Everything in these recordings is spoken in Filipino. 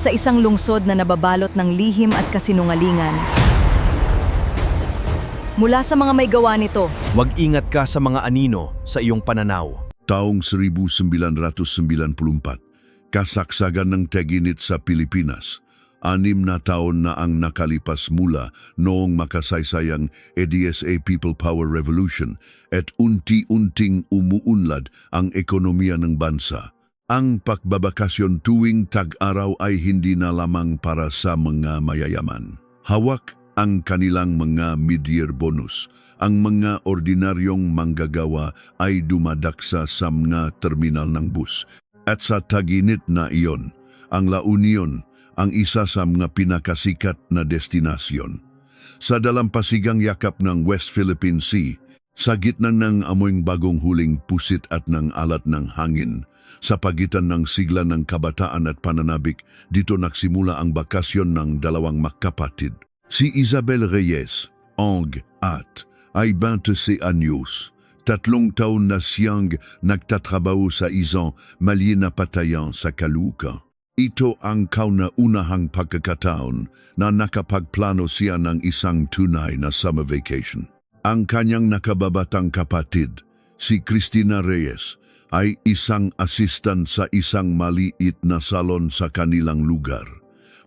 sa isang lungsod na nababalot ng lihim at kasinungalingan. Mula sa mga may gawa nito, Mag-ingat ka sa mga anino sa iyong pananaw. Taong 1994, kasaksagan ng teginit sa Pilipinas. 6 na taon na ang nakalipas mula noong makasaysayang EDSA People Power Revolution at unti-unting umuunlad ang ekonomiya ng bansa. Ang pagbabakasyon tuwing tag-araw ay hindi na lamang para sa mga mayayaman. Hawak ang kanilang mga mid-year bonus. Ang mga ordinaryong manggagawa ay dumadaksa sa mga terminal ng bus. At sa taginit na iyon, ang La Union ang isa sa mga pinakasikat na destinasyon. Sa dalampasigang yakap ng West Philippine Sea, sa gitna ng amoyng bagong huling pusit at ng alat ng hangin, sa pagitan ng sigla ng kabataan at pananabik, dito nagsimula ang bakasyon ng dalawang magkapatid. Si Isabel Reyes, Ong at ay 26 anyos. 3 taon na siyang nagtatrabaho sa isang maliit na patayan sa Caloocan. Ito ang kauna-unahang pagkakataon na nakapagplano siya ng isang tunay na summer vacation. Ang kanyang nakababatang kapatid, si Cristina Reyes, ay isang assistant sa isang maliit na salon sa kanilang lugar.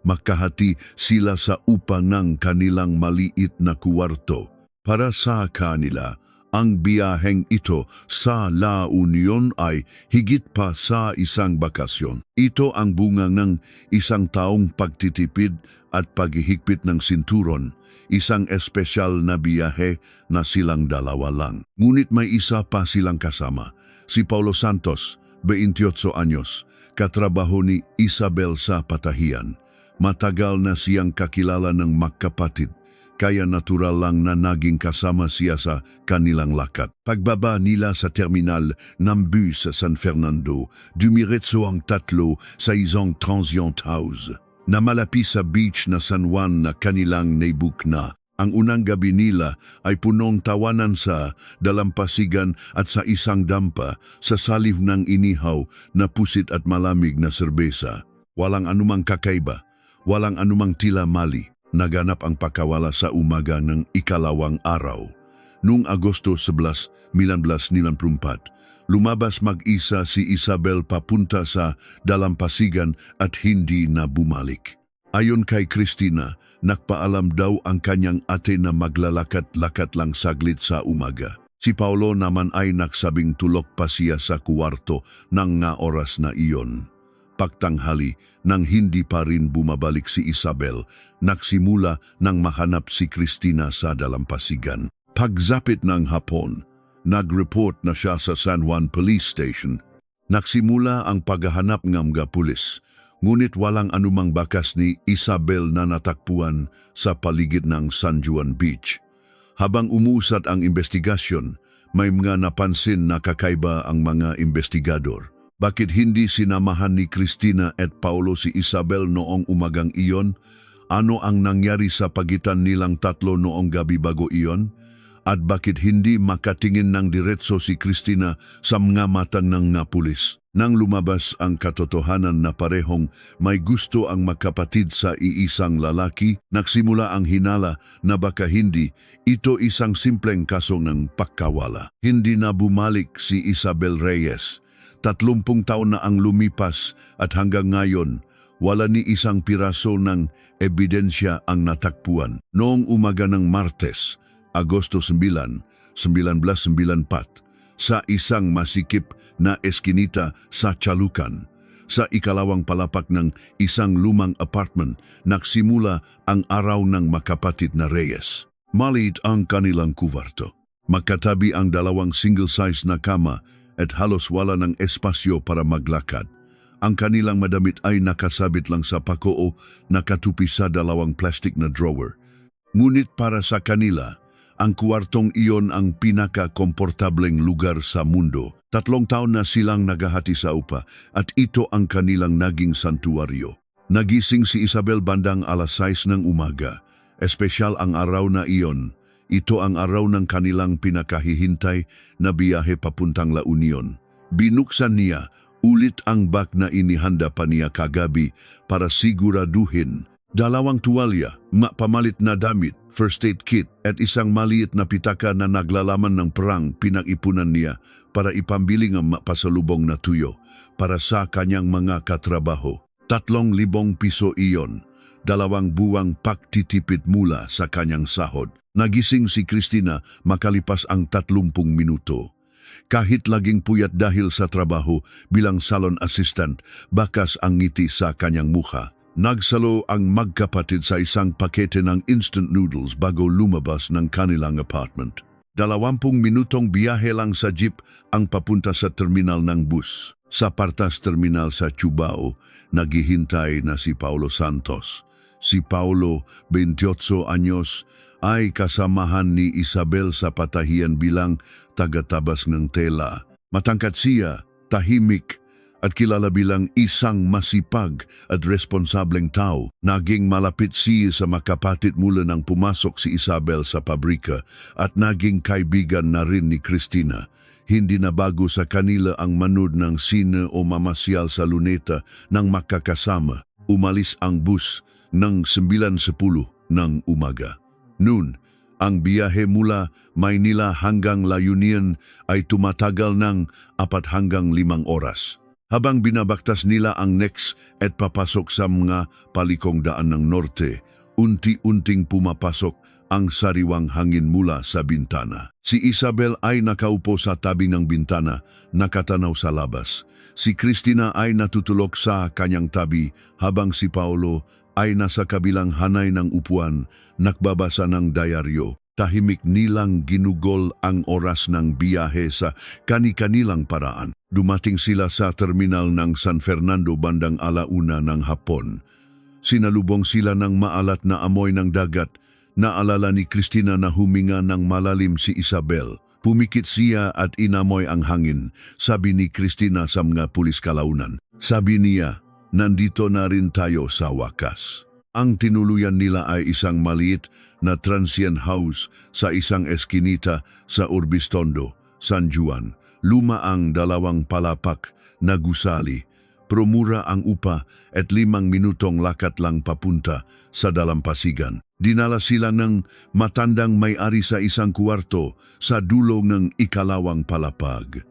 Makahati sila sa upa ng kanilang maliit na kuwarto. Para sa kanila, ang biyaheng ito sa La Union ay higit pa sa isang bakasyon. Ito ang bunga ng isang taong pagtitipid at paghihigpit ng sinturon, isang espesyal na biyahe na silang dalawa lang. Ngunit may isa pa silang kasama, si Paulo Santos, 28 anyos, katrabaho ni Isabel sa Patahian. Matagal na siyang kakilala ng magkapatid, kaya natural lang na naging kasama siya sa kanilang lakad. Pagbaba nila sa terminal ng bus sa San Fernando, dumiretso ang tatlo sa isang transient house na malapit sa beach na San Juan na kanilang naibuk na. Ang unang gabi nila ay punong tawanan sa dalampasigan at sa isang dampa sa salib ng inihaw na pusit at malamig na serbesa. Walang anumang kakaiba, walang anumang tila mali. Naganap ang pagkawala sa umaga ng ikalawang araw. Noong Agosto 11, 1994, lumabas mag-isa si Isabel papunta sa dalampasigan at hindi na bumalik. Ayon kay Cristina, nagpaalam daw ang kanyang ate na maglalakat-lakat lang saglit sa umaga. Si Paulo naman ay nagsabing tulok pa siya sa kuwarto ng nga oras na iyon. Pagtanghali, nang hindi pa rin bumabalik si Isabel, nagsimula nang mahanap si Cristina sa dalampasigan. Pagzapit ng hapon, nag-report na siya sa San Juan Police Station. Nagsimula ang paghahanap ng mga pulis, ngunit walang anumang bakas ni Isabel na natakpuan sa paligid ng San Juan Beach. Habang umusad ang investigasyon, may mga napansin na kakaiba ang mga investigador. Bakit hindi sinamahan ni Cristina at Paulo si Isabel noong umagang iyon? Ano ang nangyari sa pagitan nilang tatlo noong gabi bago iyon? At bakit hindi makatingin ng diretso si Cristina sa mga mata ng pulis? Nang lumabas ang katotohanan na parehong may gusto ang magkapatid sa iisang lalaki, nagsimula ang hinala na baka hindi ito isang simpleng kaso ng pagkawala. Hindi na bumalik si Isabel Reyes. 30 taon na ang lumipas at hanggang ngayon, wala ni isang piraso ng ebidensya ang natakpuan. Noong umaga ng Martes, Agosto 9, 1994, sa isang masikip na eskinita sa Caloocan, sa ikalawang palapag ng isang lumang apartment, nagsimula ang araw ng magkapatid na Reyes. Maliit ang kanilang kuwarto. Magkatabi ang dalawang single-size na kama at halos wala ng espasyo para maglakad. Ang kanilang madamit ay nakasabit lang sa pako o nakatupi sa dalawang plastic na drawer. Ngunit para sa kanila, ang kuwartong iyon ang pinaka-komportableng lugar sa mundo. 3 taon na silang naghahati sa upa at ito ang kanilang naging santuaryo. Nagising si Isabel bandang alas 6 ng umaga. Espesyal ang araw na iyon. Ito ang araw ng kanilang pinakahihintay na biyahe papuntang La Union. Binuksan niya Ulit ang bag na inihanda pa niya kagabi para siguraduhin. 2 tuwalya, pamalit na damit, first aid kit at isang maliit na pitaka na naglalaman ng perang pinag-ipunan niya para ipambili ng pasalubong na tuyo para sa kanyang mga katrabaho. 3,000 piso iyon, 2 buwang pagtitipid mula sa kanyang sahod. Nagising si Christina makalipas ang 30 minuto. Kahit laging puyat dahil sa trabaho bilang salon assistant, bakas ang ngiti sa kanyang mukha. Nagsalo ang magkapatid sa isang pakete ng instant noodles bago lumabas ng kanilang apartment. 20 minutong biyahe lang sa jeep ang papunta sa terminal ng bus. Sa Partas Terminal sa Cubao, naghihintay na si Paulo Santos. Si Paulo, 28 anyos, ay kasamahan ni Isabel sa patahian bilang tagatabas ng tela. Matangkad siya, tahimik, at kilala bilang isang masipag at responsableng tao. Naging malapit siya sa makapatid mula nang pumasok si Isabel sa pabrika at naging kaibigan na rin ni Christina. Hindi na bago sa kanila ang manood ng sine o mamasyal sa luneta nang makakasama. Umalis ang bus ng 9:10 ng umaga. Noon, ang biyahe mula Maynila hanggang La Union ay tumatagal ng 4 hanggang 5 oras. Habang binabaktas nila ang next at papasok sa mga palikong daan ng norte, unti-unting pumapasok ang sariwang hangin mula sa bintana. Si Isabel ay nakaupo sa tabi ng bintana, nakatanaw sa labas. Si Christina ay natutulog sa kanyang tabi habang si Paulo ay nasa kabilang hanay ng upuan, nagbabasa ng diaryo. Tahimik nilang ginugol ang oras ng biyahe sa kani-kanilang paraan. Dumating sila sa terminal ng San Fernando bandang 1:00 ng hapon. Sinalubong sila ng maalat na amoy ng dagat. Naalala ni Christina na huminga ng malalim si Isabel. Pumikit siya at inamoy ang hangin, sabi ni Christina sa mga pulis kalaunan. Sabi niya, nandito na rin tayo sa wakas. Ang tinuluyan nila ay isang maliit na transient house sa isang eskinita sa Urbistondo, San Juan. Luma ang 2 palapak na gusali. Promura ang upa at 5 minutong lakat lang papunta sa dalampasigan. Dinala sila ng matandang may-ari sa isang kwarto sa dulo ng ikalawang palapag.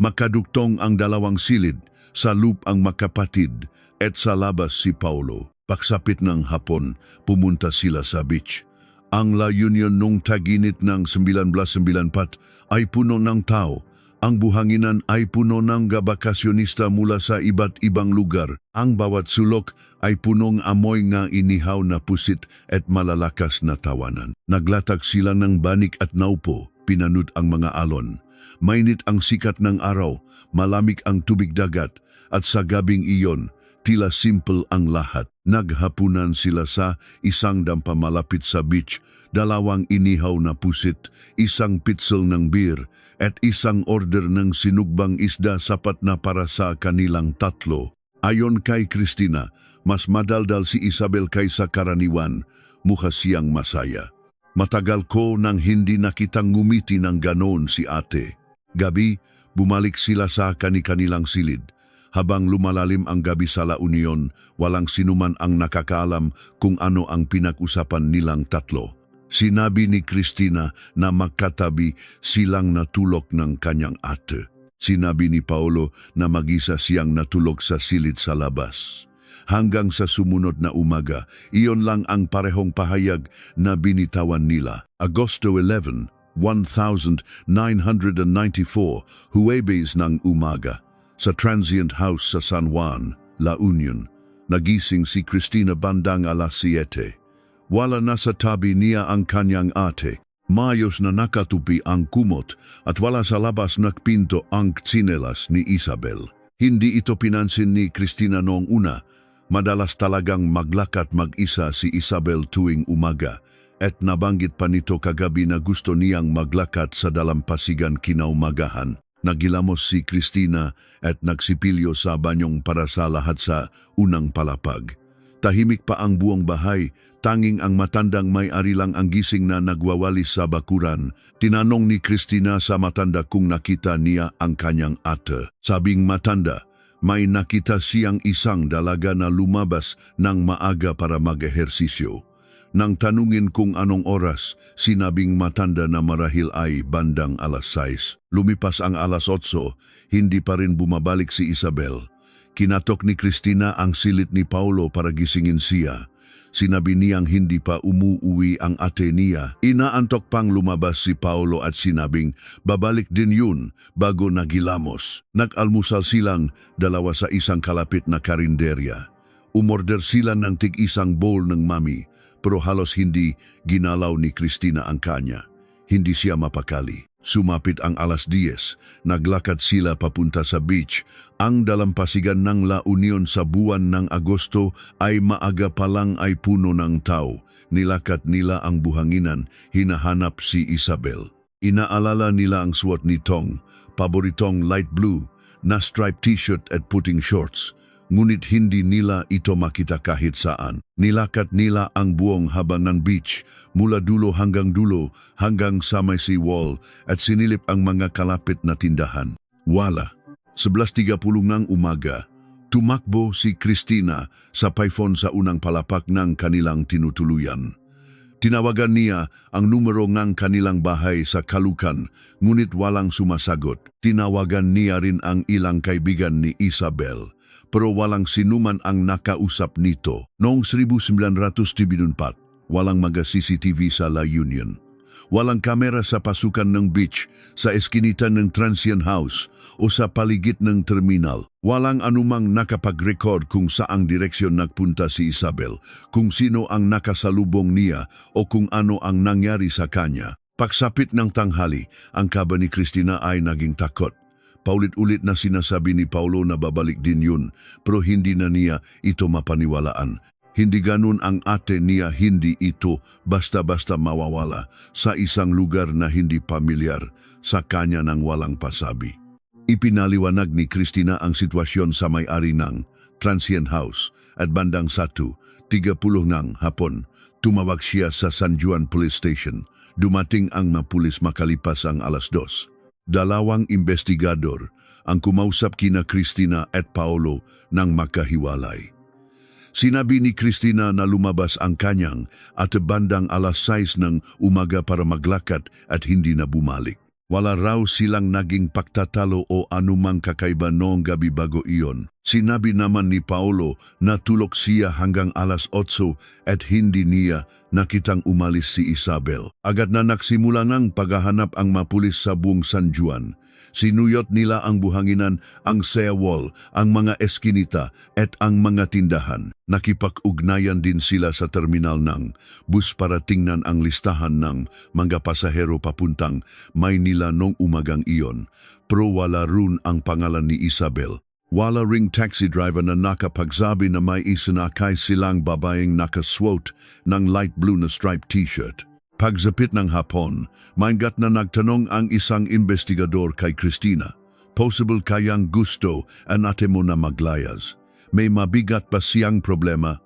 Makadugtong ang 2 silid, sa loop ang makapatid at sa labas si Paulo. Pagsapit ng hapon, pumunta sila sa beach. Ang La Union noong tag-init ng 1994 ay puno ng tao. Ang buhanginan ay puno ng gabakasyonista mula sa iba't ibang lugar. Ang bawat sulok ay punong amoy nga inihaw na pusit at malalakas na tawanan. Naglatag sila ng banik at naupo, pinanud ang mga alon. Mainit ang sikat ng araw, malamig ang tubig dagat, at sa gabing iyon, tila simple ang lahat. Naghapunan sila sa isang dampa malapit sa beach, 2 inihaw na pusit, isang pitzel ng beer, at isang order ng sinugbang isda sapat na para sa kanilang 3. Ayon kay Christina, mas madaldal si Isabel kaysa karaniwan, mukha siyang masaya. Matagal ko nang hindi nakitang ngumiti ng ganon si ate. Gabi, bumalik sila sa kani-kanilang silid. Habang lumalalim ang gabi sa La Union, walang sinuman ang nakakaalam kung ano ang pinag-usapan nilang 3. Sinabi ni Christina na magkatabi silang natulog ng kanyang ate. Sinabi ni Paulo na mag-isa siyang natulog sa silid sa labas. Hanggang sa sumunod na umaga, iyon lang ang parehong pahayag na binitawan nila. Agosto 11, 1994, Huwebes ng umaga. Sa transient house sa San Juan, La Union, nagising si Christina bandang 7:00. Wala na sa tabi niya ang kanyang ate. Mayos na nakatupi ang kumot at wala sa labas nakpinto ang tsinelas ni Isabel. Hindi ito pinansin ni Christina noong una. Madalas talagang maglakat mag-isa si Isabel tuwing umaga at nabanggit pa nito kagabi na gusto niyang maglakat sa dalampasigan kinaumagahan. Nagilamos si Christina at nagsipilyo sa banyong para sa lahat sa unang palapag. Tahimik pa ang buong bahay, tanging ang matandang may-ari lang ang gising na nagwawalis sa bakuran. Tinanong ni Christina sa matanda kung nakita niya ang kanyang ate. Sabing matanda, may nakita siyang isang dalaga na lumabas ng maaga para mag-ehersisyo. Nang tanungin kung anong oras, sinabing matanda na marahil ay bandang alas 6. Lumipas ang alas 8, hindi pa rin bumabalik si Isabel. Kinatok ni Cristina ang silit ni Paulo para gisingin siya. Sinabi niyang hindi pa umuuwi ang ate niya. Inaantok pang lumabas si Paulo at sinabing babalik din yun bago nagilamos. Nag-almusal silang dalawa sa isang kalapit na karinderya. Umorder sila ng tig-isang bowl ng mami, pero halos hindi ginalaw ni Cristina ang kanya. Hindi siya mapakali. Sumapit ang alas 10, naglakad sila papunta sa beach. Ang dalampasigan ng La Union sa buwan ng Agosto ay maaga pa lang ay puno ng tao. Nilakad nila ang buhanginan, hinahanap si Isabel. Inaalala nila ang suot ni Tong, paboritong light blue, na striped t-shirt at puting shorts. Ngunit hindi nila ito makita kahit saan. Nilakad nila ang buong haba ng beach, mula dulo hanggang sa may seawall at sinilip ang mga kalapit na tindahan. Wala. 11:30 ng umaga, tumakbo si Cristina sa payphone sa unang palapak ng kanilang tinutuluyan. Tinawagan niya ang numero ng kanilang bahay sa Caloocan, ngunit walang sumasagot. Tinawagan niya rin ang ilang kaibigan ni Isabel, pero walang sinuman ang nakausap nito. Noong 1974, walang mga CCTV sa La Union. Walang kamera sa pasukan ng beach, sa eskinita ng transient house o sa paligid ng terminal. Walang anumang nakapag-record kung saang direksyon nagpunta si Isabel, kung sino ang nakasalubong niya o kung ano ang nangyari sa kanya. Pagsapit ng tanghali, ang kaba ni Cristina ay naging takot. Paulit-ulit na sinasabi ni Paulo na babalik din yun, pero hindi na niya ito mapaniwalaan. Hindi ganun ang ate niya, hindi ito basta-basta mawawala sa isang lugar na hindi pamilyar sa kanya ng walang pasabi. Ipinaliwanag ni Cristina ang sitwasyon sa may-ari ng transient house at bandang 1:30 ng hapon. Tumawag siya sa San Juan Police Station. Dumating ang mga pulis makalipas ang alas 2. Dalawang investigador ang kumausap kina Cristina at Paulo nang makahiwalay. Sinabi ni Cristina na lumabas ang kanyang at bandang alas 6 ng umaga para maglakad at hindi na bumalik. Wala raw silang naging pagtatalo o anumang kakaiba noong gabi bago iyon. Sinabi naman ni Paulo na tulog siya hanggang alas 8 at hindi niya nakitang umalis si Isabel. Agad na nagsimula ng paghahanap ang mapulis sa buong San Juan. Sinuyot nila ang buhanginan, ang seawall, ang mga eskinita at ang mga tindahan. Nakipag-ugnayan din sila sa terminal ng bus para tingnan ang listahan ng mga pasahero papuntang Maynila noong umagang iyon. Pero wala rin ang pangalan ni Isabel. Wala ring taxi driver na nakapagsabi na may isinakay silang babaeng nakaswot ng light blue na striped t-shirt. Pagsapit ng hapon, maingat na nagtanong ang isang investigador kay Cristina. Possible kayang gusto ang ate mo na maglayas. May mabigat pa siyang problema.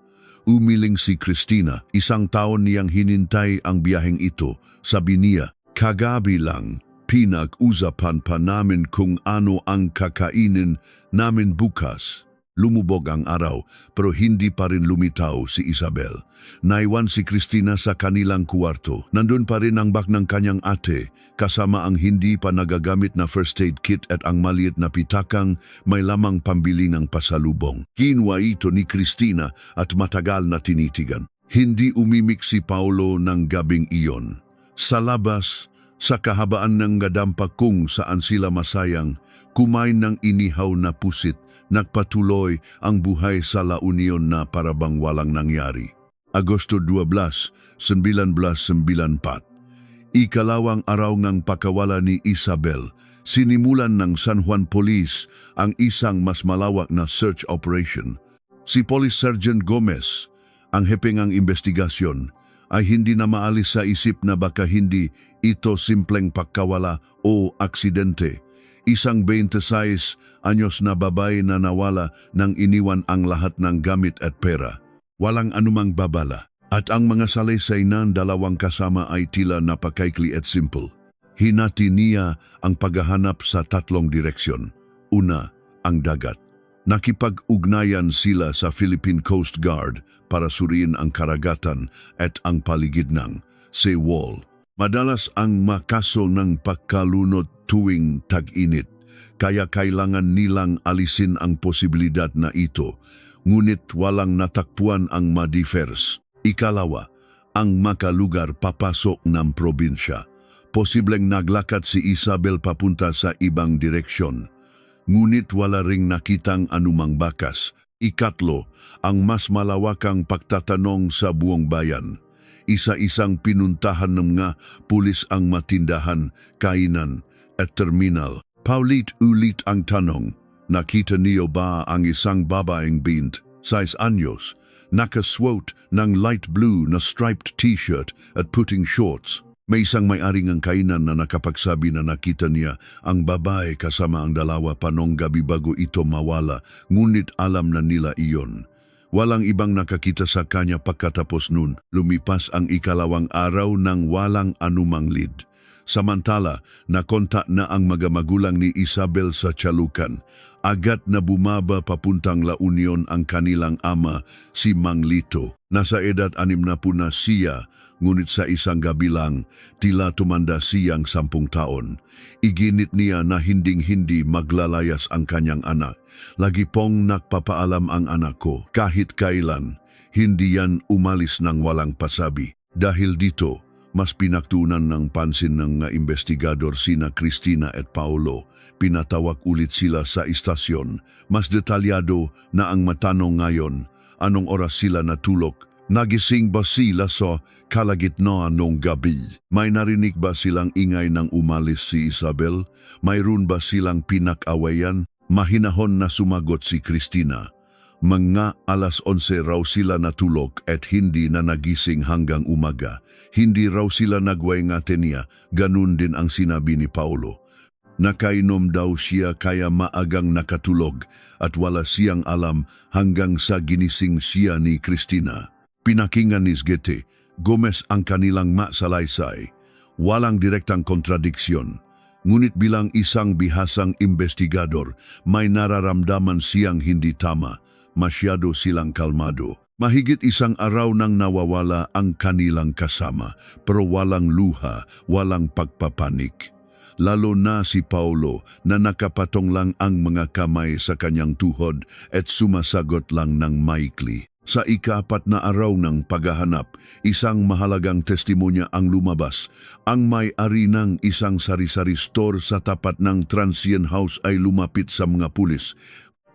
Umiling si Cristina, 1 taon niyang hinintay ang biyaheng ito. Sabi niya, kagabi lang, pinag-usapan pa namin kung ano ang kakainin namin bukas. Lumubog ang araw, pero hindi pa rin lumitaw si Isabel. Naiwan si Cristina sa kanilang kuwarto. Nandun pa rin ang bag ng kanyang ate, kasama ang hindi pa nagagamit na first aid kit at ang maliit na pitakang may lamang pambili ng pasalubong. Kinuha ito ni Cristina at matagal na tinitigan. Hindi umimik si Paulo ng gabing iyon. Sa labas, sa kahabaan ng gadampa kung saan sila masayang, kumain ng inihaw na pusit, nagpatuloy ang buhay sa La Union na parabang walang nangyari. Agosto 12, 1994. Ikalawang araw ng pakawala ni Isabel, sinimulan ng San Juan Police ang isang mas malawak na search operation. Si Police Sergeant Gomez, ang hepeng ang investigasyon, ay hindi na maalis sa isip na baka hindi ito simpleng pagkawala o aksidente. Isang 26 anyos na babae na nawala nang iniwan ang lahat ng gamit at pera. Walang anumang babala. At ang mga salaysay ng dalawang kasama ay tila napakaikli at simple. Hinati niya ang paghahanap sa 3 direksyon. Una, ang dagat. Nakipag-ugnayan sila sa Philippine Coast Guard para suriin ang karagatan at ang paligid ng seawall. Madalas ang makaso ng pagkalunod tuwing tag-init, kaya kailangan nilang alisin ang posibilidad na ito, ngunit walang natakpuan ang madifers. Ikalawa, ang makalugar papasok ng probinsya. Posibleng naglakad si Isabel papunta sa ibang direksyon, ngunit wala ring nakitang anumang bakas. Ikatlo, ang mas malawakang pagtatanong sa buong bayan. Isa-isang pinuntahan ng mga pulis ang matindahan, kainan at terminal. Paulit-ulit ang tanong, nakita niyo ba ang isang babaeng 6 anyos, nakaswot ng light blue na striped t-shirt at puting shorts? May isang may-ari ng kainan na nakapagsabi na nakita niya ang babae kasama ang dalawa panong gabi bago ito mawala, ngunit alam na nila iyon. Walang ibang nakakita sa kanya pagkatapos nun, lumipas ang ikalawang araw ng walang anumang lead. Samantala, nakontak na ang magulang ni Isabel sa Chalucan. Agad na bumaba papuntang La Union ang kanilang ama, si Mang Lito. Nasa edad 60 na siya, ngunit sa isang gabi lang, tila tumanda siyang 10 taon. Iginit niya na hinding-hindi maglalayas ang kanyang anak. Lagi pong nagpapaalam ang anak ko, kahit kailan, hindi yan umalis ng walang pasabi. Dahil dito, mas pinaktuunan ng pansin ng investigador sina Cristina at Paolo. Pinatawag ulit sila sa istasyon. Mas detalyado na ang matanong ngayon, anong oras sila natulog? Nagising ba sila sa kalagitnaan ng gabi? May narinig ba silang ingay nang umalis si Isabel? Mayroon ba silang pinag-awayan? Mahinahon na sumagot si Cristina. Mga alas 11 raw sila natulog at hindi na nagising hanggang umaga. Hindi raw sila nagwaingatan niya, ganun din ang sinabi ni Paolo. Nakainom daw siya kaya maagang nakatulog at wala siyang alam hanggang sa ginising siya ni Cristina. Pinakinggan ni Sgete Gomez ang kanilang masalaysay. Walang direktang kontradiksyon. Ngunit bilang isang bihasang investigador, may nararamdaman siyang hindi tama. Masyado silang kalmado. Mahigit isang araw nang nawawala ang kanilang kasama, pero walang luha, walang pagpapanik. Lalo na si Paolo na nakapatong lang ang mga kamay sa kanyang tuhod at sumasagot lang ng maikli. Sa ika-4 na araw ng paghahanap, isang mahalagang testimonya ang lumabas. Ang may-ari ng isang sari-sari store sa tapat ng transient house ay lumapit sa mga pulis.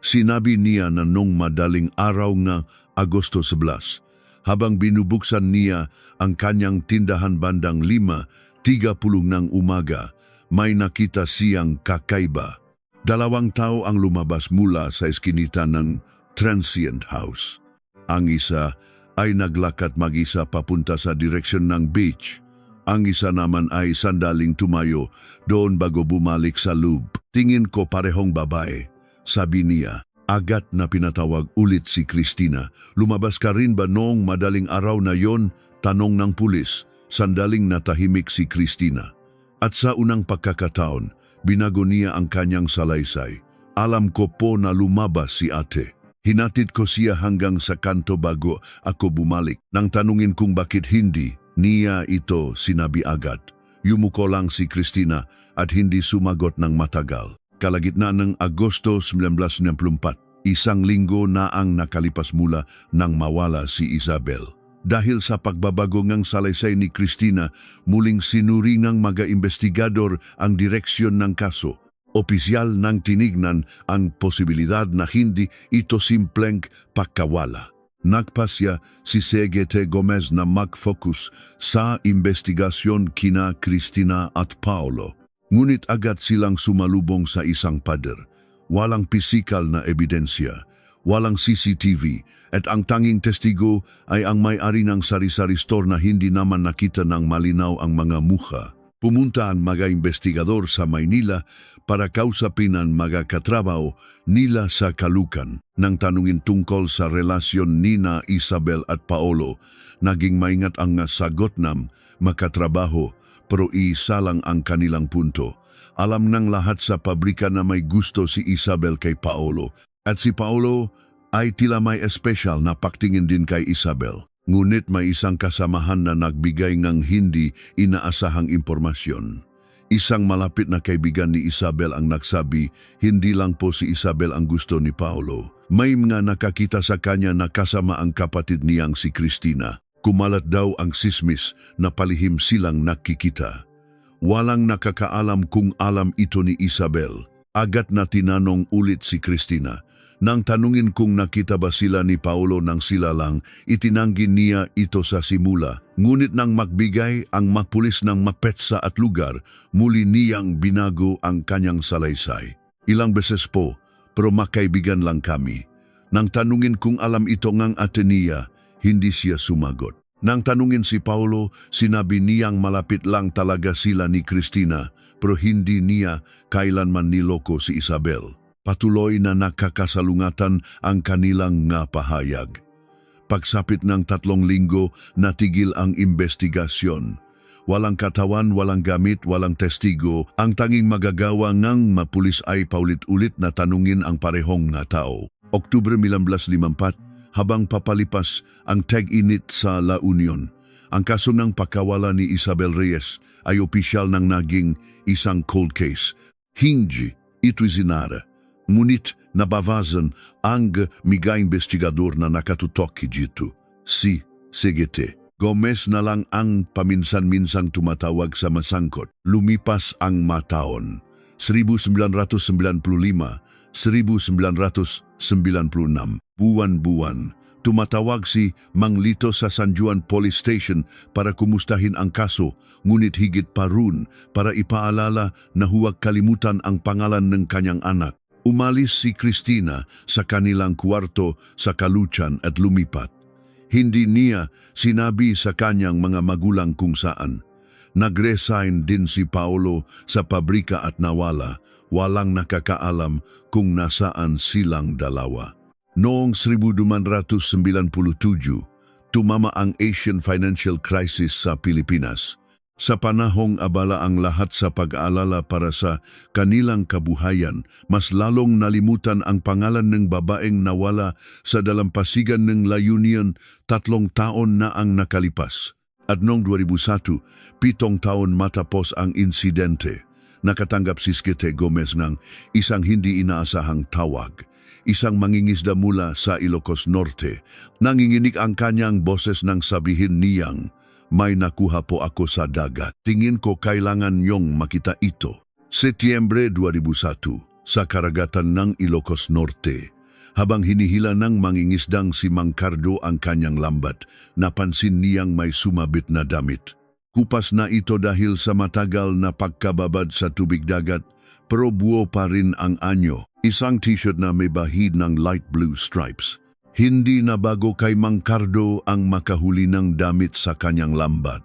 Sinabi niya na nung madaling araw na Agosto 11, habang binubuksan niya ang kanyang tindahan bandang 5:30 ng umaga, may nakita siyang kakaiba. 2 tao ang lumabas mula sa eskinita ng transient house. Ang isa ay naglakad mag-isa papunta sa direksyon ng beach. Ang isa naman ay sandaling tumayo doon bago bumalik sa loob. Tingin ko parehong babae, sabi niya. Agad na pinatawag ulit si Cristina. Lumabas ka rin ba noong madaling araw na yon? Tanong ng pulis. Sandaling natahimik si Cristina. At sa unang pagkakataon, binago niya ang kanyang salaysay. Alam ko po na lumabas si ate. Hinatid ko siya hanggang sa kanto bago ako bumalik. Nang tanungin kung bakit hindi, niya ito sinabi agad. Yumuko lang si Cristina at hindi sumagot ng matagal. Kalagitnaan ng Agosto 1994, 1 linggo na ang nakalipas mula nang mawala si Isabel. Dahil sa pagbabago ng salaysay ni Cristina, muling sinuri ng mga investigador ang direksyon ng kaso. Opisyal nang tinignan ang posibilidad na hindi ito simpleng pagkawala. Nagpasya si Sgete Gomez na mag-focus sa investigasyon kina Cristina at Paolo. Ngunit agad silang sumalubong sa isang pader. Walang pisikal na ebidensya, walang CCTV, at ang tanging testigo ay ang may-ari ng sari-sari store na hindi naman nakita ng malinaw ang mga mukha. Pumunta ang mga investigador sa Maynila para kausapin ang mga katrabaho nila sa Caloocan. Nang tanungin tungkol sa relasyon nina Isabel at Paolo, naging maingat ang sagot ng makatrabaho, pero isa lang ang kanilang punto. Alam ng lahat sa pabrika na may gusto si Isabel kay Paolo. At si Paulo ay tila may espesyal na paktingin din kay Isabel. Ngunit may isang kasamahan na nagbigay ng hindi inaasahang impormasyon. Isang malapit na kaibigan ni Isabel ang nagsabi, hindi lang po si Isabel ang gusto ni Paulo. May mga nakakita sa kanya na kasama ang kapatid niyang si Cristina. Kumalat daw ang sismis na palihim silang nakikita. Walang nakakaalam kung alam ito ni Isabel. Agad na tinanong ulit si Cristina. Nang tanungin kung nakita ba sila ni Paulo nang sila lang, itinanggi niya ito sa simula. Ngunit nang magbigay ang mapulis ng mapetsa at lugar, muli niyang binago ang kanyang salaysay. Ilang beses po, pero makaibigan lang kami. Nang tanungin kung alam ito ngang Atenea, hindi siya sumagot. Nang tanungin si Paulo, sinabi niyang malapit lang talaga sila ni Cristina, pero hindi niya kailanman niloko si Isabel. Patuloy na nakakasalungatan ang kanilang nga pahayag. Pagsapit ng 3 linggo, natigil ang investigasyon. Walang katawan, walang gamit, walang testigo. Ang tanging magagawa ngang mapulis ay paulit-ulit na tanungin ang parehong nga tao. Oktubre 1954, habang papalipas ang tag-init sa La Union, ang kaso ng pakawala ni Isabel Reyes ay opisyal nang naging isang cold case. Hindi ito isinara. Ngunit nabavazan ang mga investigador na nakatutok dito. Si CGT. Gomez na lang ang paminsan-minsang tumatawag sa masangkot. Lumipas ang mataon. 1995, 1996, buwan-buwan. Tumatawag si Mang Lito sa San Juan Police Station para kumustahin ang kaso, ngunit higit pa roon para ipaalala na huwag kalimutan ang pangalan ng kanyang anak. Umalis si Cristina sa kanilang kwarto sa Caloocan at lumipat. Hindi niya sinabi sa kanyang mga magulang kung saan. Nag-resign din si Paulo sa pabrika at nawala, walang nakakaalam kung nasaan silang dalawa. Noong 1997, tumama ang Asian Financial Crisis sa Pilipinas. Sa panahong abala ang lahat sa pag-aalala para sa kanilang kabuhayan, mas lalong nalimutan ang pangalan ng babaeng nawala sa dalampasigan ng La Union 3 taon na ang nakalipas. At noong 2001, 7 taon matapos ang insidente, nakatanggap si Skete Gomez ng isang hindi inaasahang tawag. Isang mangingisda mula sa Ilocos Norte. Nanginginig ang kanyang boses nang sabihin niyang, may nakuha po ako sa dagat. Tingin ko kailangan niyong makita ito. Setyembre 2001, sa karagatan ng Ilocos Norte. Habang hinihila ng mangingisdang si Mang Cardo ang kanyang lambat, napansin niyang may sumabit na damit. Kupas na ito dahil sa matagal na pagkababad sa tubig dagat, pero buo pa rin ang anyo. Isang t-shirt na may bahid ng light blue stripes. Hindi na bago kay Mang Cardo ang makahuli ng damit sa kanyang lambat.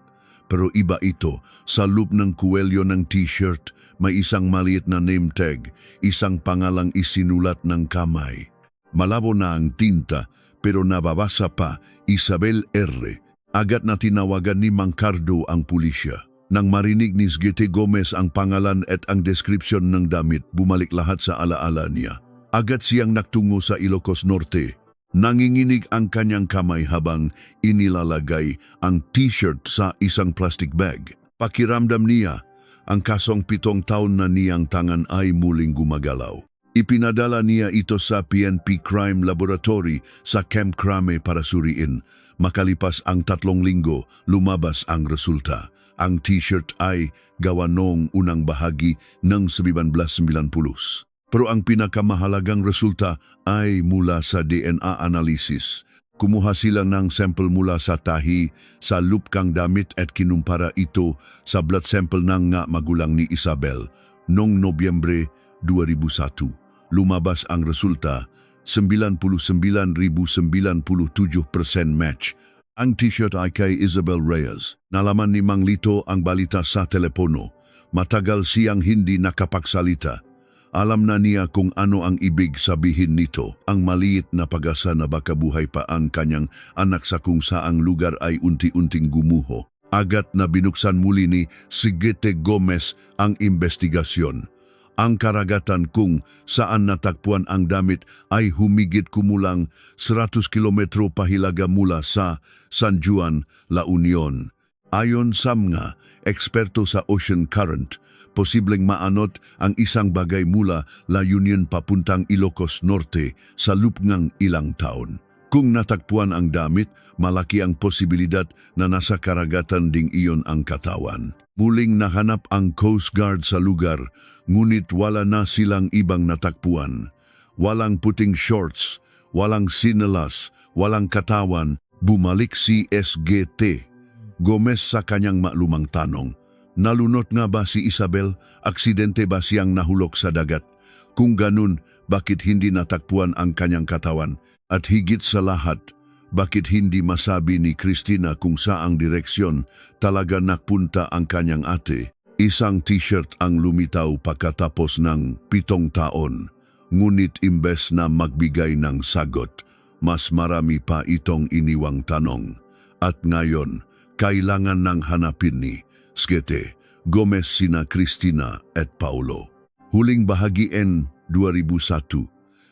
Pero iba ito, sa loop ng kuwelyo ng t-shirt, may isang maliit na name tag, isang pangalang isinulat ng kamay. Malabo na ang tinta, pero nababasa pa, Isabel R. Agad na tinawagan ni Mang Cardo ang pulisya. Nang marinig ni Skete Gomez ang pangalan at ang deskripsyon ng damit, bumalik lahat sa alaala niya. Agad siyang nagtungo sa Ilocos Norte. Nanginginig ang kanyang kamay habang inilalagay ang t-shirt sa isang plastic bag. Pakiramdam niya, ang kasong 7 taon na niyang tangan ay muling gumagalaw. Ipinadala niya ito sa PNP Crime Laboratory sa Camp Crame para suriin. Makalipas ang 3 linggo, lumabas ang resulta. Ang t-shirt ay gawa noong unang bahagi ng 1990s. Pero ang pinakamahalagang resulta ay mula sa DNA analysis. Kumuha sila ng sample mula sa tahi, sa lupkang damit at kinumpara ito sa blood sample ng nga magulang ni Isabel. Noong Nobyembre 2001, lumabas ang resulta, 99,097% match. Ang t-shirt ay kay Isabel Reyes. Nalaman ni Mang Lito ang balita sa telepono. Matagal siyang hindi nakapagsalita. Alam na niya kung ano ang ibig sabihin nito, ang maliit na pag-asa na baka buhay pa ang kanyang anak sa kung saang lugar ay unti-unting gumuho. Agad na binuksan muli ni Skete Gomez ang investigasyon. Ang karagatan kung saan natagpuan ang damit ay humigit kumulang 100 kilometro pahilaga mula sa San Juan, La Union. Ayon sa mga eksperto sa ocean current, posibleng maanot ang isang bagay mula La Union papuntang Ilocos Norte sa lupngang ilang taon. Kung natagpuan ang damit, malaki ang posibilidad na nasa karagatan ding iyon ang katawan. Muling nahanap ang Coast Guard sa lugar, ngunit wala na silang ibang natagpuan. Walang puting shorts, walang sinelas, walang katawan. Bumalik si SGT Gomez sa kanyang malumang tanong. Nalunot nga ba si Isabel? Aksidente ba siyang nahulog sa dagat? Kung ganun, bakit hindi natagpuan ang kanyang katawan? At higit sa lahat, bakit hindi masabi ni Christina kung saang direksyon talaga napunta ang kanyang ate? Isang t-shirt ang lumitaw pagkatapos ng 7 taon. Ngunit imbes na magbigay ng sagot, mas marami pa itong iniwang tanong. At ngayon, kailangan nang hanapin ni SGT Gomez sina Christina at Paulo. Huling bahagi N 2001.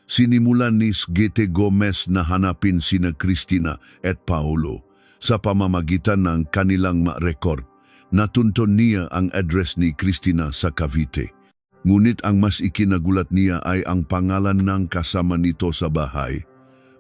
Sinimulan ni SGT Gomez na hanapin sina Christina at Paulo sa pamamagitan ng kanilang ma-record. Natunton niya ang address ni Christina sa Cavite. Ngunit ang mas ikinagulat niya ay ang pangalan ng kasama nito sa bahay,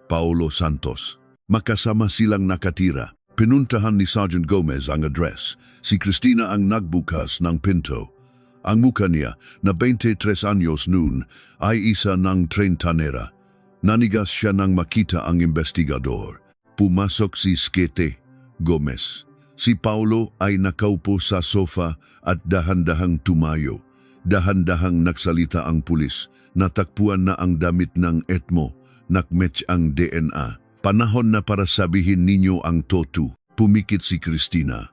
Paulo Santos. Makasama silang nakatira. Pinuntahan ni Sergeant Gomez ang address. Si Christina ang nagbukas ng pinto. Ang mukha niya na 23 anyos noon ay isa ng trentanera. Nanigas siya nang makita ang investigador. Pumasok si SGT Gomez. Si Paulo ay nakaupo sa sofa at dahan-dahang tumayo. Dahan-dahang nagsalita ang pulis. Natakpuan na ang damit ng etmo. Nakmatch ang DNA. Panahon na para sabihin ninyo ang totoo. Pumikit si Christina.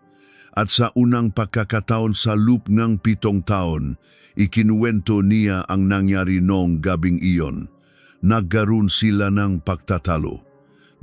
At sa unang pagkakataon sa loop ng 7 taon, ikinuwento niya ang nangyari noong gabing iyon. Nagkaroon sila ng pagtatalo.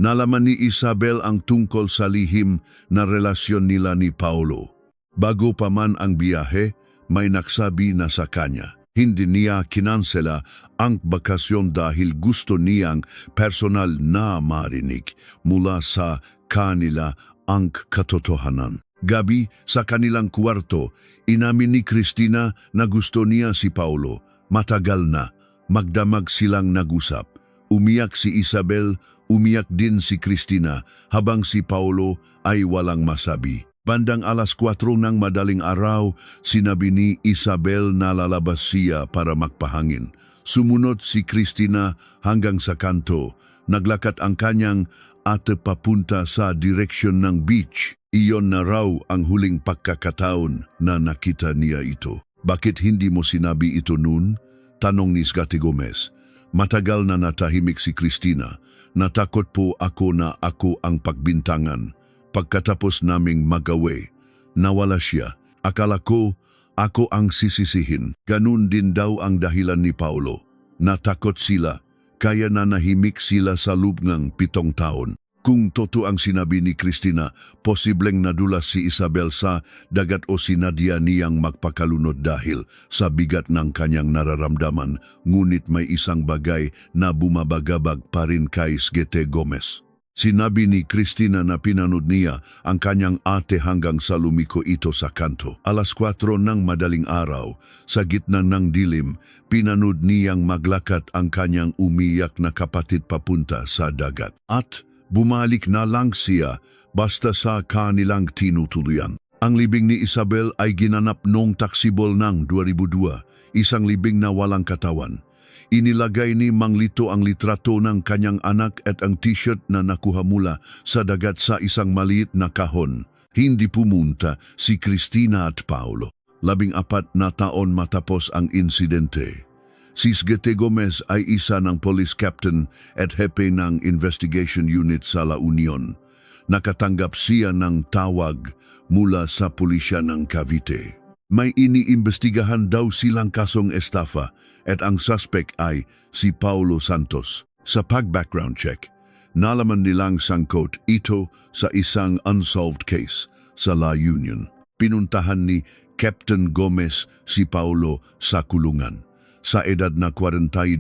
Nalaman ni Isabel ang tungkol sa lihim na relasyon nila ni Paulo. Bago pa man ang biyahe, may nagsabi na sa kanya. Hindi niya kinansela ang bakasyon dahil gusto niyang personal na marinig mula sa kanila ang katotohanan. Gabi sa kanilang kwarto, inamin ni Christina na gusto niya si Paulo. Matagal na, magdamag silang nag-usap. Umiyak si Isabel, umiyak din si Christina habang si Paulo ay walang masabi. Bandang 4:00 ng madaling araw, sinabi ni Isabel na lalabas siya para magpahangin. Sumunod si Christina hanggang sa kanto. Naglakad ang kanyang ate papunta sa direksyon ng beach. Iyon na raw ang huling pagkakataon na nakita niya ito. Bakit hindi mo sinabi ito noon? Tanong ni SGT Gomez. Matagal na natahimik si Christina. Natakot po ako na ako ang pagbintangan. Pagkatapos naming mag-away, nawala siya. Akala ko, ako ang sisisihin. Ganun din daw ang dahilan ni Paulo. Natakot sila, kaya nanahimik sila sa loob ng 7 taon. Kung totoo ang sinabi ni Christina, posibleng nadulas si Isabel sa dagat o sinadya niyang magpakalunod dahil sa bigat ng kanyang nararamdaman, ngunit may isang bagay na bumabagabag pa rin kay SGT Gomez. Sinabi ni Christina na pinanood niya ang kanyang ate hanggang sa lumiko ito sa kanto. 4:00 ng madaling araw, sa gitna ng dilim, pinanood niyang maglakad ang kanyang umiyak na kapatid papunta sa dagat. At bumalik na lang siya basta sa kanilang tinutuluyan. Ang libing ni Isabel ay ginanap noong taksibol ng 2002, isang libing na walang katawan. Inilagay ni Mang Lito ang litrato ng kanyang anak at ang t-shirt na nakuha mula sa dagat sa isang maliit na kahon. Hindi pumunta si Christina at Paulo. 14 na taon matapos ang insidente. Si SGT Gomez ay isa ng police captain at hepe ng investigation unit sa La Union. Nakatanggap siya ng tawag mula sa pulisya ng Cavite. May iniimbestigahan daw silang kasong estafa at ang suspect ay si Paulo Santos. Sa pag-background check, nalaman nilang sangkot ito sa isang unsolved case sa La Union. Pinuntahan ni Captain Gomez si Paulo sa kulungan. Sa edad na 42,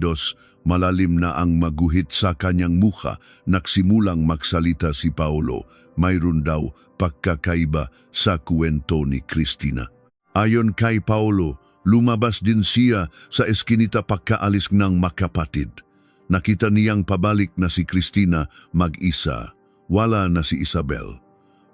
malalim na ang maguhit sa kanyang mukha, nagsimulang magsalita si Paulo. Mayroon daw pagkakaiba sa kwento ni Cristina. Ayon kay Paulo, lumabas din siya sa eskinita pagkaalis ng makapatid. Nakita niyang pabalik na si Cristina mag-isa. Wala na si Isabel.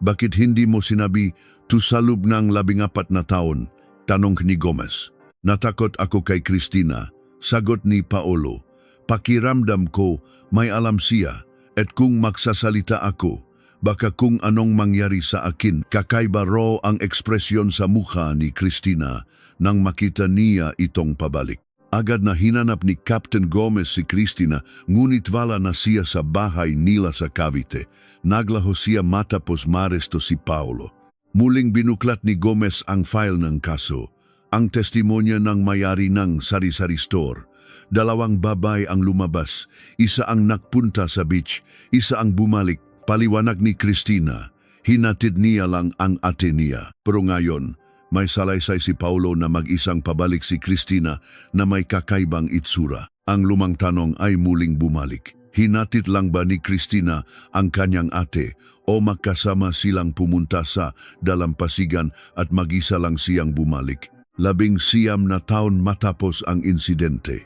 Bakit hindi mo sinabi sa loob ng 14 na taon? Tanong ni Gomez. Natakot ako kay Cristina. Sagot ni Paulo. Pakiramdam ko may alam siya at kung magsasalita ako, baka kung anong mangyari sa akin. Kakaiba raw ang ekspresyon sa mukha ni Cristina nang makita niya itong pabalik. Agad na hinanap ni Captain Gomez si Cristina, ngunit wala na siya sa bahay nila sa Cavite. Naglaho siya matapos maresto si Paulo. Muling binuklat ni Gomez ang file ng kaso. Ang testimonya ng mayari ng sari-sari store. 2 babae ang lumabas, isa ang nagpunta sa beach, isa ang bumalik. Paliwanag ni Cristina, hinatid niya lang ang ate niya. Pero ngayon, may salaysay si Paulo na mag-isang pabalik si Cristina na may kakaibang itsura. Ang lumang tanong ay muling bumalik. Hinatid lang ba ni Cristina ang kanyang ate o magkasama silang pumunta sa dalampasigan at mag-isa lang siyang bumalik? 19 na taon matapos ang insidente.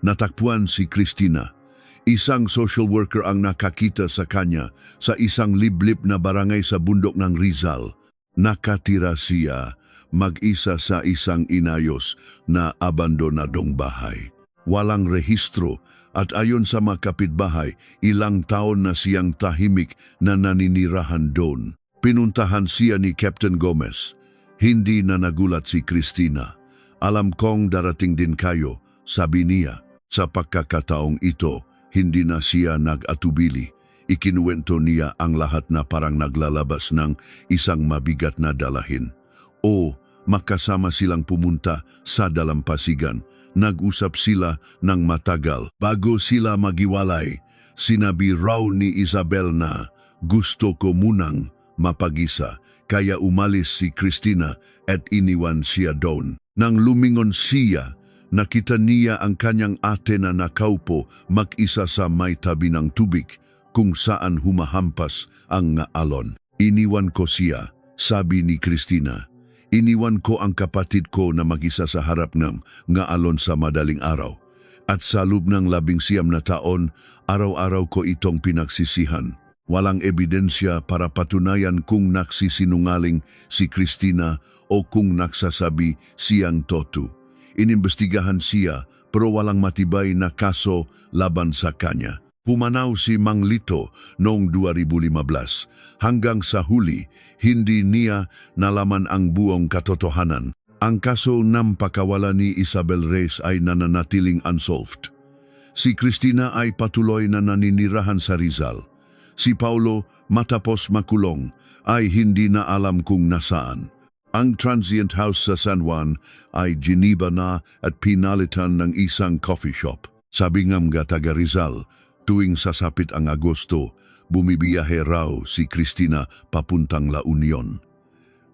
Natakpuan si Cristina. Isang social worker ang nakakita sa kanya sa isang liblib na barangay sa bundok ng Rizal. Nakatira siya mag-isa sa isang inayos na abandonadong bahay. Walang rehistro at ayon sa mga kapitbahay, ilang taon na siyang tahimik na naninirahan doon. Pinuntahan siya ni Captain Gomez. Hindi na nagulat si Cristina. Alam kong darating din kayo, sabi niya. Sa pagkakataong ito, hindi na siya nag-atubili. Ikinuwento niya ang lahat na parang naglalabas ng isang mabigat na dalahin. O makasama silang pumunta sa dalampasigan. Nag-usap sila ng matagal. Bago sila magiwalay, sinabi raw ni Isabel na gusto ko munang mapag-isa. Kaya umalis si Cristina at iniwan siya doon. Nang lumingon siya, nakita niya ang kanyang ate na nakaupo mag-isa sa may tabi ng tubig kung saan humahampas ang alon. Iniwan ko siya, sabi ni Cristina. Iniwan ko ang kapatid ko na mag-isa sa harap ng alon sa madaling araw. At sa loob ng 19 na taon, araw-araw ko itong pinagsisihan. Walang ebidensya para patunayan kung nagsisinungaling si Cristina o kung nagsasabi siyang totoo. Inimbestigahan siya pero walang matibay na kaso laban sa kanya. Pumanaw si Mang Lito noong 2015 hanggang sa huli hindi niya nalaman ang buong katotohanan. Ang kaso ng pakawala ni Isabel Reyes ay nananatiling unsolved. Si Cristina ay patuloy na naninirahan sa Rizal. Si Paulo, matapos makulong, ay hindi na alam kung nasaan. Ang transient house sa San Juan ay Geneva na at pinalitan ng isang coffee shop. Sabi ng taga Rizal, tuwing sasapit ang Agosto, bumibiyahe raw si Cristina papuntang La Union.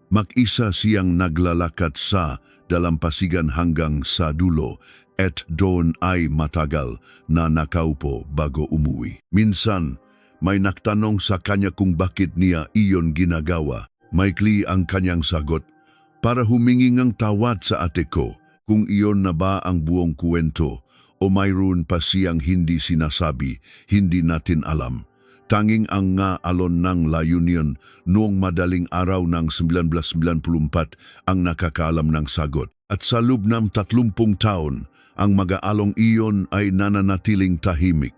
Mag-isa siyang naglalakad sa dalampasigan hanggang sa dulo at doon ay matagal na nakaupo bago umuwi. Minsan, may nagtanong sa kanya kung bakit niya iyon ginagawa. Maikli ang kanyang sagot, para humingi ng tawad sa ate ko. Kung iyon na ba ang buong kwento o mayroon pa siyang hindi sinasabi, hindi natin alam. Tanging ang alon ng La Union noong madaling araw ng 1994 ang nakakaalam ng sagot. At sa loob ng 30 taon, ang mag-aalong iyon ay nananatiling tahimik.